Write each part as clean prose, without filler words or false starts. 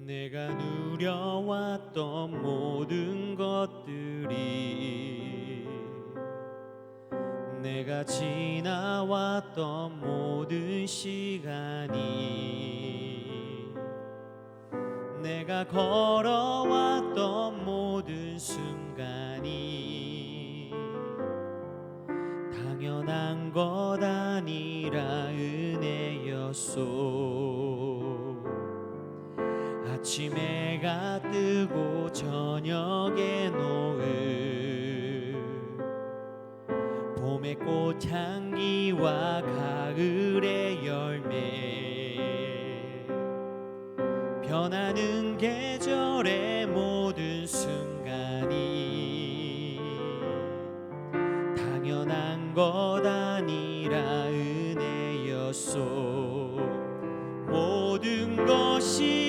내가 누려왔던 모든 것들이, 내가 지나왔던 모든 시간이, 내가 걸어왔던 모든 순간이 당연한 것 아니라 은혜였소. 아침 해가 뜨고 저녁에 노을, 봄의 꽃향기와 가을의 열매, 변하는 계절의 모든 순간이 당연한 것 아니라 은혜였소. 모든 것이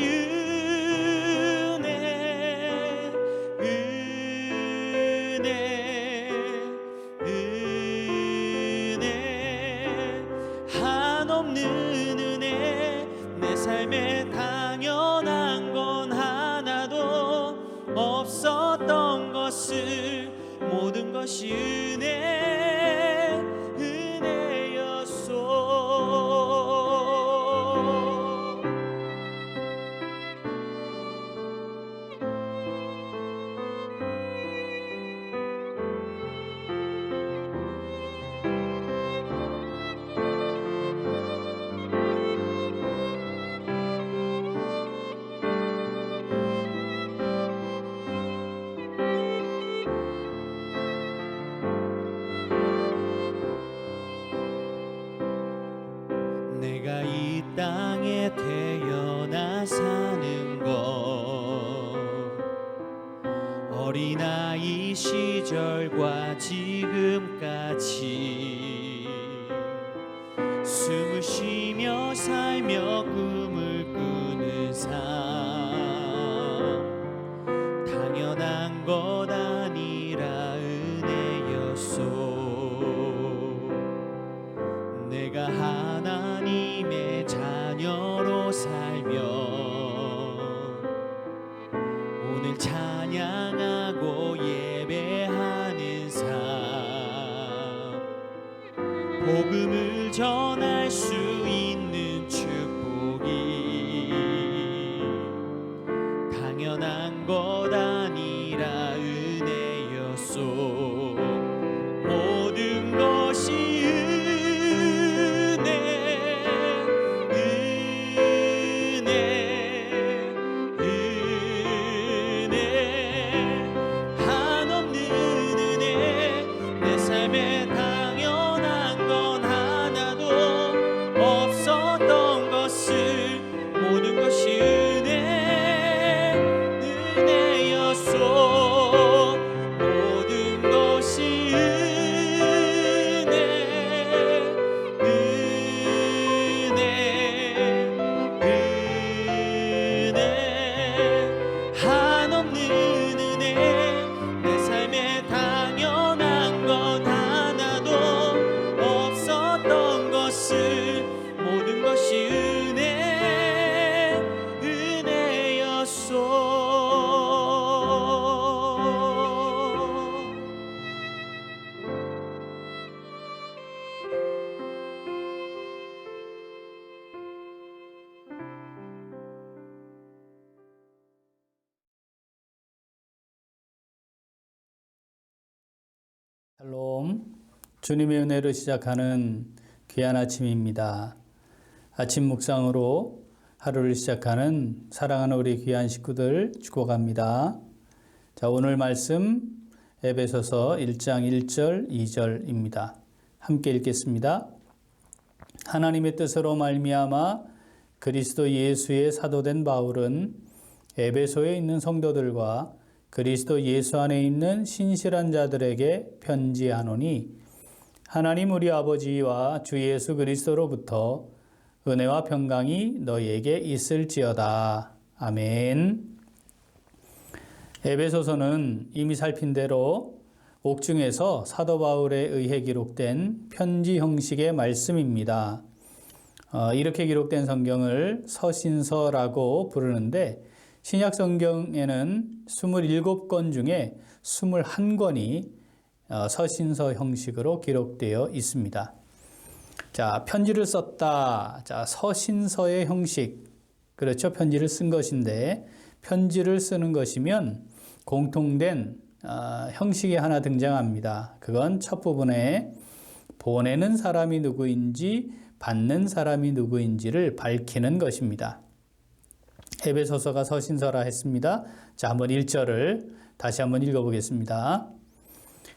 삶에 당연한 건 하나도 없었던 것을, 모든 것이 은혜였소. 내가 이 땅에 태어나 사는 것, 어린아이 시절과 지금까지 숨을 쉬며 살며 꿈을 꾸는 삶, 당연한 것 아니라 은혜였소. 내가 하나님의 자녀로 살며 오늘 찬양하고 예배하는 삶, 복음을 전할 수 있는 축복이 당연한 것 아니라 은혜였소. 모든 것이 샬롬, 주님의 은혜로 시작하는 귀한 아침입니다. 아침 묵상으로 하루를 시작하는 사랑하는 우리 귀한 식구들 축복합니다. 자, 오늘 말씀 에베소서 1장 1절 2절입니다. 함께 읽겠습니다. 하나님의 뜻으로 말미암아 그리스도 예수의 사도된 바울은 에베소에 있는 성도들과 그리스도 예수 안에 있는 신실한 자들에게 편지하노니, 하나님 우리 아버지와 주 예수 그리스도로부터 은혜와 평강이 너희에게 있을지어다. 아멘. 에베소서는 이미 살핀 대로 옥중에서 사도 바울에 의해 기록된 편지 형식의 말씀입니다. 이렇게 기록된 성경을 서신서라고 부르는데, 신약 성경에는 27권 중에 21권이 서신서 형식으로 기록되어 있습니다. 자, 편지를 썼다. 자, 서신서의 형식. 그렇죠. 편지를 쓴 것인데 편지를 쓰는 것이면 공통된 형식이 하나 등장합니다. 그건 첫 부분에 보내는 사람이 누구인지 받는 사람이 누구인지를 밝히는 것입니다. 에베소서가 서신서라 했습니다. 자, 한번 1절을 다시 한번 읽어보겠습니다.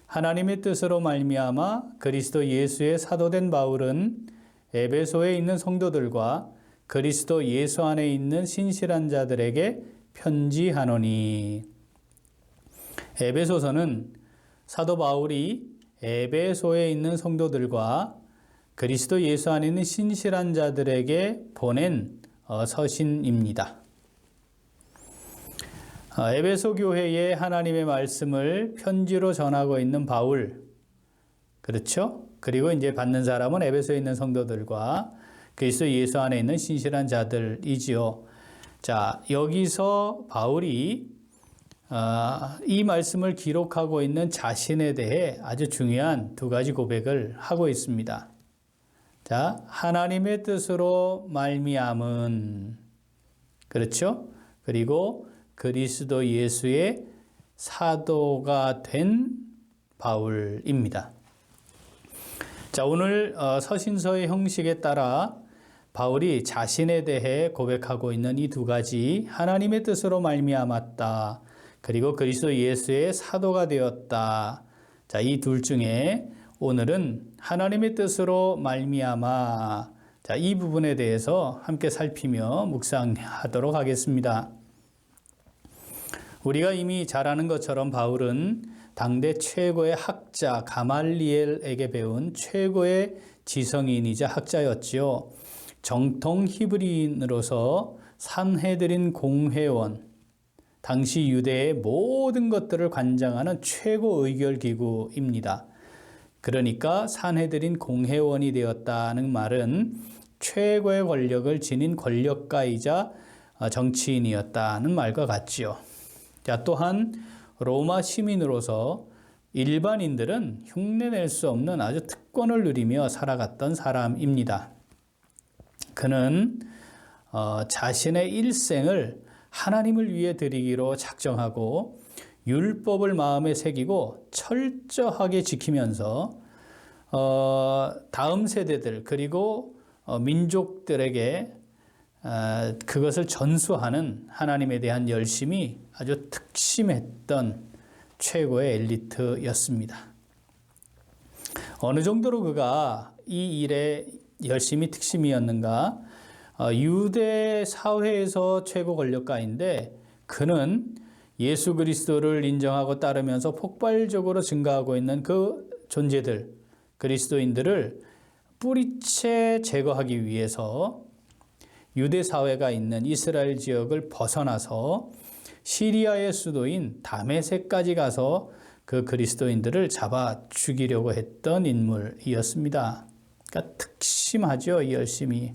하나님의 뜻으로 말미암아 그리스도 예수의 사도된 바울은 에베소에 있는 성도들과 그리스도 예수 안에 있는 신실한 자들에게 편지하노니. 에베소서는 사도 바울이 에베소에 있는 성도들과 그리스도 예수 안에 있는 신실한 자들에게 보낸 서신입니다. 에베소 교회에 하나님의 말씀을 편지로 전하고 있는 바울, 그렇죠? 그리고 이제 받는 사람은 에베소에 있는 성도들과 그리스도 예수 안에 있는 신실한 자들이지요. 자, 여기서 바울이 이 말씀을 기록하고 있는 자신에 대해 아주 중요한 두 가지 고백을 하고 있습니다. 자, 하나님의 뜻으로 말미암은, 그렇죠? 그리고 그리스도 예수의 사도가 된 바울입니다. 자, 오늘 서신서의 형식에 따라 바울이 자신에 대해 고백하고 있는 이 두 가지, 하나님의 뜻으로 말미암았다. 그리고 그리스도 예수의 사도가 되었다. 자, 이 둘 중에 오늘은 하나님의 뜻으로 말미암아. 자, 이 부분에 대해서 함께 살피며 묵상하도록 하겠습니다. 우리가 이미 잘 아는 것처럼 바울은 당대 최고의 학자 가말리엘에게 배운 최고의 지성인이자 학자였지요. 정통 히브리인으로서 산헤드린 공회원, 당시 유대의 모든 것들을 관장하는 최고 의결 기구입니다. 그러니까 산헤드린 공회원이 되었다는 말은 최고의 권력을 지닌 권력가이자 정치인이었다는 말과 같지요. 자, 또한 로마 시민으로서 일반인들은 흉내낼 수 없는 아주 특권을 누리며 살아갔던 사람입니다. 그는 자신의 일생을 하나님을 위해 드리기로 작정하고 율법을 마음에 새기고 철저하게 지키면서 다음 세대들 그리고 민족들에게 그것을 전수하는 하나님에 대한 열심이 아주 특심했던 최고의 엘리트였습니다. 어느 정도로 그가 이 일에 열심히 특심이었는가? 유대 사회에서 최고 권력가인데 그는 예수 그리스도를 인정하고 따르면서 폭발적으로 증가하고 있는 그 존재들, 그리스도인들을 뿌리채 제거하기 위해서 유대 사회가 있는 이스라엘 지역을 벗어나서 시리아의 수도인 다메섹까지 가서 그 그리스도인들을 잡아 죽이려고 했던 인물이었습니다. 그러니까 특심하죠, 이 열심이.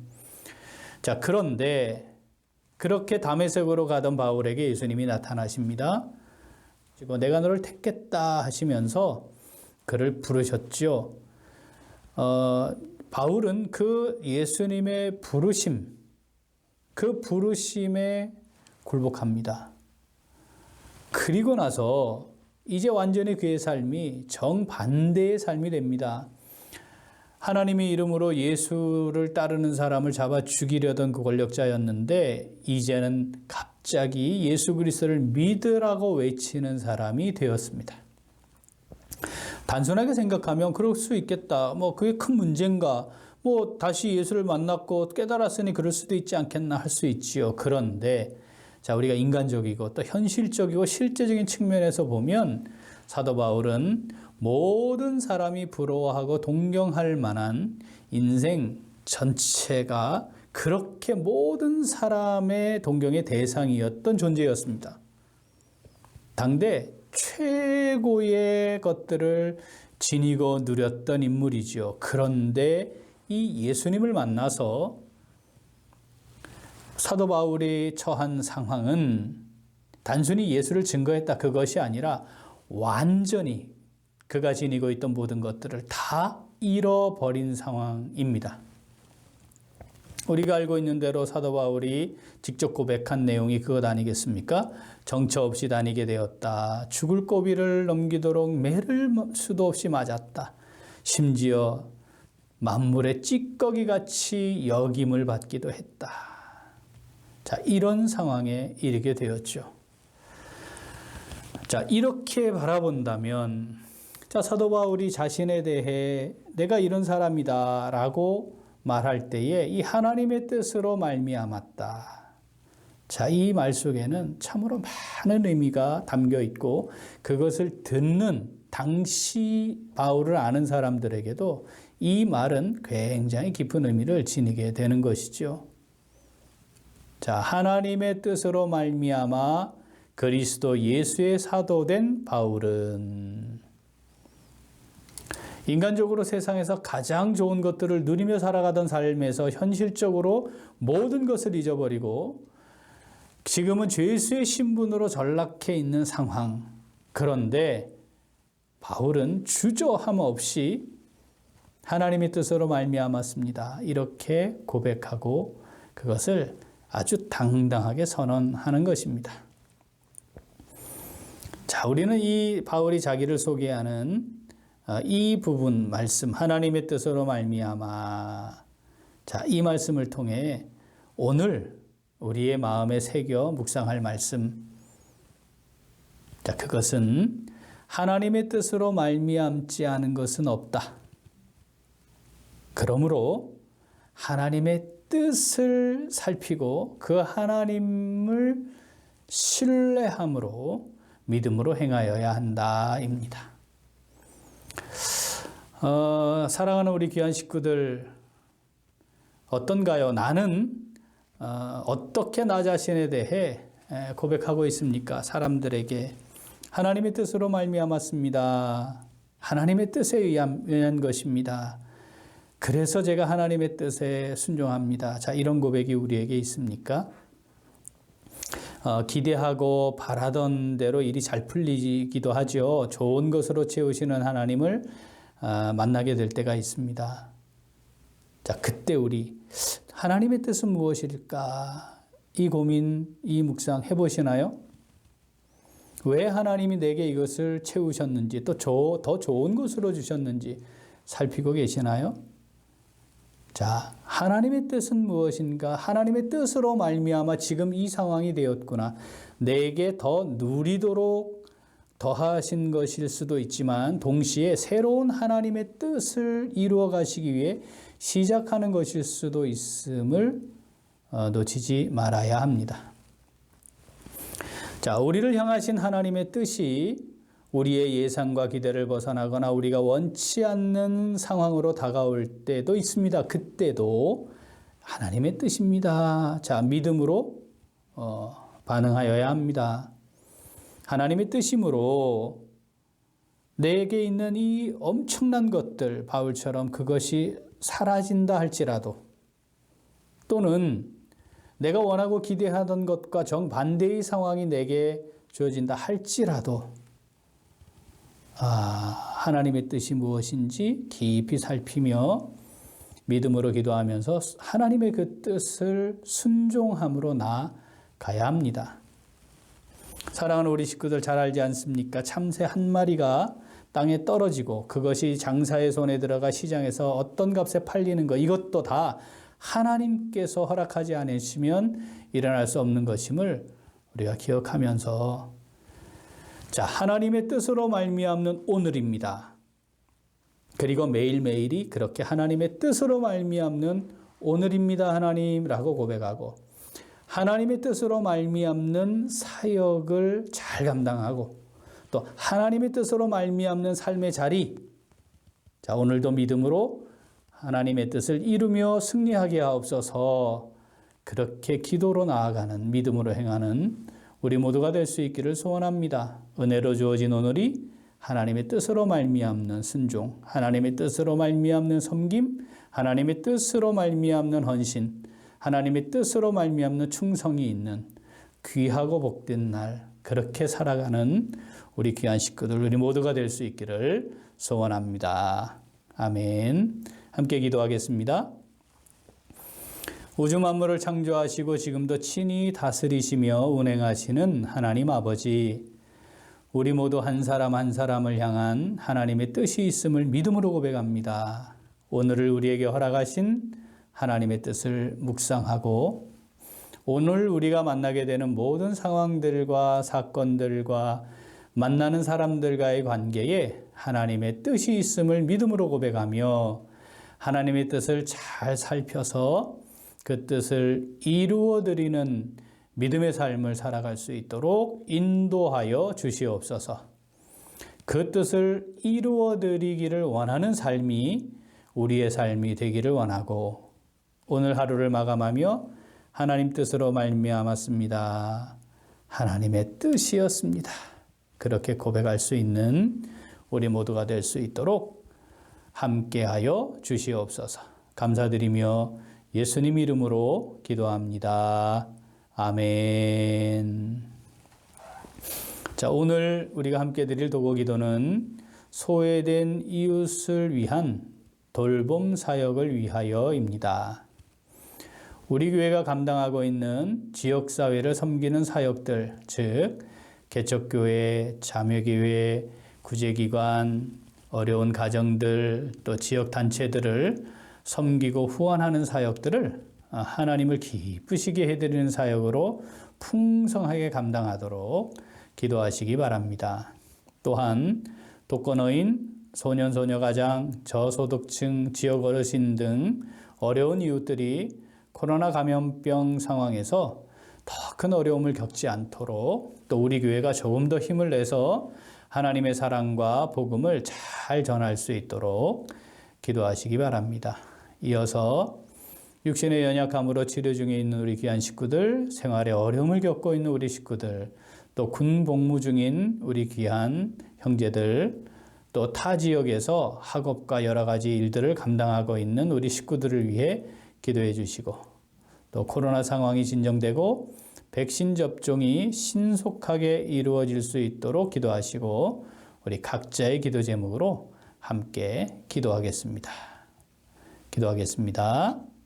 자, 그런데 그렇게 다메섹으로 가던 바울에게 예수님이 나타나십니다. 그리고 내가 너를 택겠다 하시면서 그를 부르셨죠. 바울은 그 예수님의 부르심, 그 부르심에 굴복합니다. 그리고 나서 이제 완전히 그의 삶이 정반대의 삶이 됩니다. 하나님의 이름으로 예수를 따르는 사람을 잡아 죽이려던 그 권력자였는데 이제는 갑자기 예수 그리스도를 믿으라고 외치는 사람이 되었습니다. 단순하게 생각하면 그럴 수 있겠다. 그게 큰 문제인가? 다시 예수를 만났고 깨달았으니 그럴 수도 있지 않겠나 할 수 있지요. 그런데 자, 우리가 인간적이고 또 현실적이고 실제적인 측면에서 보면 사도 바울은 모든 사람이 부러워하고 동경할 만한 인생 전체가 그렇게 모든 사람의 동경의 대상이었던 존재였습니다. 당대 최고의 것들을 지니고 누렸던 인물이죠. 그런데 이 예수님을 만나서 사도 바울이 처한 상황은 단순히 예수를 증거했다 그것이 아니라 완전히 그가 지니고 있던 모든 것들을 다 잃어버린 상황입니다. 우리가 알고 있는 대로 사도 바울이 직접 고백한 내용이 그것 아니겠습니까? 정처 없이 다니게 되었다. 죽을 고비를 넘기도록 매를 수도 없이 맞았다. 심지어 만물의 찌꺼기같이 여김을 받기도 했다. 자, 이런 상황에 이르게 되었죠. 자, 이렇게 바라본다면, 자, 사도 바울이 자신에 대해 내가 이런 사람이다 라고 말할 때에 이 하나님의 뜻으로 말미암았다. 자, 이 말 속에는 참으로 많은 의미가 담겨 있고 그것을 듣는 당시 바울을 아는 사람들에게도 이 말은 굉장히 깊은 의미를 지니게 되는 것이죠. 자, 하나님의 뜻으로 말미암아 그리스도 예수의 사도된 바울은 인간적으로 세상에서 가장 좋은 것들을 누리며 살아가던 삶에서 현실적으로 모든 것을 잊어버리고 지금은 죄수의 신분으로 전락해 있는 상황. 그런데 바울은 주저함 없이 하나님의 뜻으로 말미암았습니다. 이렇게 고백하고 그것을 아주 당당하게 선언하는 것입니다. 자, 우리는 이 바울이 자기를 소개하는 이 부분 말씀 하나님의 뜻으로 말미암아 자, 이 말씀을 통해 오늘 우리의 마음에 새겨 묵상할 말씀 자, 그것은 하나님의 뜻으로 말미암지 않은 것은 없다. 그러므로 하나님의 뜻을 살피고 그 하나님을 신뢰함으로 믿음으로 행하여야 한다입니다. 사랑하는 우리 귀한 식구들 어떤가요? 나는 어떻게 나 자신에 대해 고백하고 있습니까? 사람들에게 하나님의 뜻으로 말미암았습니다. 하나님의 뜻에 의한 것입니다. 그래서 제가 하나님의 뜻에 순종합니다. 자, 이런 고백이 우리에게 있습니까? 기대하고 바라던 대로 일이 잘 풀리기도 하죠. 좋은 것으로 채우시는 하나님을 만나게 될 때가 있습니다. 자, 그때 우리 하나님의 뜻은 무엇일까? 이 고민, 이 묵상 해보시나요? 왜 하나님이 내게 이것을 채우셨는지 또 더 좋은 것으로 주셨는지 살피고 계시나요? 자, 하나님의 뜻은 무엇인가? 하나님의 뜻으로 말미암아 지금 이 상황이 되었구나. 내게 더 누리도록 더하신 것일 수도 있지만 동시에 새로운 하나님의 뜻을 이루어 가시기 위해 시작하는 것일 수도 있음을 놓치지 말아야 합니다. 자, 우리를 향하신 하나님의 뜻이 우리의 예상과 기대를 벗어나거나 우리가 원치 않는 상황으로 다가올 때도 있습니다. 그때도 하나님의 뜻입니다. 자, 믿음으로 반응하여야 합니다. 하나님의 뜻이므로 내게 있는 이 엄청난 것들, 바울처럼 그것이 사라진다 할지라도 또는 내가 원하고 기대하던 것과 정반대의 상황이 내게 주어진다 할지라도 하나님의 뜻이 무엇인지 깊이 살피며 믿음으로 기도하면서 하나님의 그 뜻을 순종함으로 나아가야 합니다. 사랑하는 우리 식구들 잘 알지 않습니까? 참새 한 마리가 땅에 떨어지고 그것이 장사의 손에 들어가 시장에서 어떤 값에 팔리는 것 이것도 다 하나님께서 허락하지 않으시면 일어날 수 없는 것임을 우리가 기억하면서 자, 하나님의 뜻으로 말미암는 오늘입니다. 그리고 매일매일이 그렇게 하나님의 뜻으로 말미암는 오늘입니다. 하나님이라고 고백하고 하나님의 뜻으로 말미암는 사역을 잘 감당하고 또 하나님의 뜻으로 말미암는 삶의 자리 자, 오늘도 믿음으로 하나님의 뜻을 이루며 승리하게 하옵소서 그렇게 기도로 나아가는 믿음으로 행하는 우리 모두가 될 수 있기를 소원합니다. 은혜로 주어진 오늘이 하나님의 뜻으로 말미암는 순종, 하나님의 뜻으로 말미암는 섬김, 하나님의 뜻으로 말미암는 헌신, 하나님의 뜻으로 말미암는 충성이 있는 귀하고 복된 날, 그렇게 살아가는 우리 귀한 식구들, 우리 모두가 될 수 있기를 소원합니다. 아멘. 함께 기도하겠습니다. 우주 만물을 창조하시고 지금도 친히 다스리시며 운행하시는 하나님 아버지, 우리 모두 한 사람 한 사람을 향한 하나님의 뜻이 있음을 믿음으로 고백합니다. 오늘을 우리에게 허락하신 하나님의 뜻을 묵상하고 오늘 우리가 만나게 되는 모든 상황들과 사건들과 만나는 사람들과의 관계에 하나님의 뜻이 있음을 믿음으로 고백하며 하나님의 뜻을 잘 살펴서 그 뜻을 이루어드리는 믿음의 삶을 살아갈 수 있도록 인도하여 주시옵소서. 그 뜻을 이루어드리기를 원하는 삶이 우리의 삶이 되기를 원하고 오늘 하루를 마감하며 하나님 뜻으로 말미암았습니다. 하나님의 뜻이었습니다. 그렇게 고백할 수 있는 우리 모두가 될 수 있도록 함께하여 주시옵소서. 감사드리며 예수님 이름으로 기도합니다. 아멘. 자, 오늘 우리가 함께 드릴 도고 기도는 소외된 이웃을 위한 돌봄 사역을 위하여입니다. 우리 교회가 감당하고 있는 지역사회를 섬기는 사역들, 즉 개척교회, 자매교회, 구제기관, 어려운 가정들, 또 지역단체들을 섬기고 후원하는 사역들을 하나님을 기쁘시게 해드리는 사역으로 풍성하게 감당하도록 기도하시기 바랍니다. 또한 독거노인, 소년소녀가장, 저소득층, 지역 어르신 등 어려운 이웃들이 코로나 감염병 상황에서 더 큰 어려움을 겪지 않도록 또 우리 교회가 조금 더 힘을 내서 하나님의 사랑과 복음을 잘 전할 수 있도록 기도하시기 바랍니다. 이어서 육신의 연약함으로 치료 중에 있는 우리 귀한 식구들, 생활에 어려움을 겪고 있는 우리 식구들, 또 군 복무 중인 우리 귀한 형제들, 또 타 지역에서 학업과 여러 가지 일들을 감당하고 있는 우리 식구들을 위해 기도해 주시고 또 코로나 상황이 진정되고 백신 접종이 신속하게 이루어질 수 있도록 기도하시고 우리 각자의 기도 제목으로 함께 기도하겠습니다. 기도하겠습니다.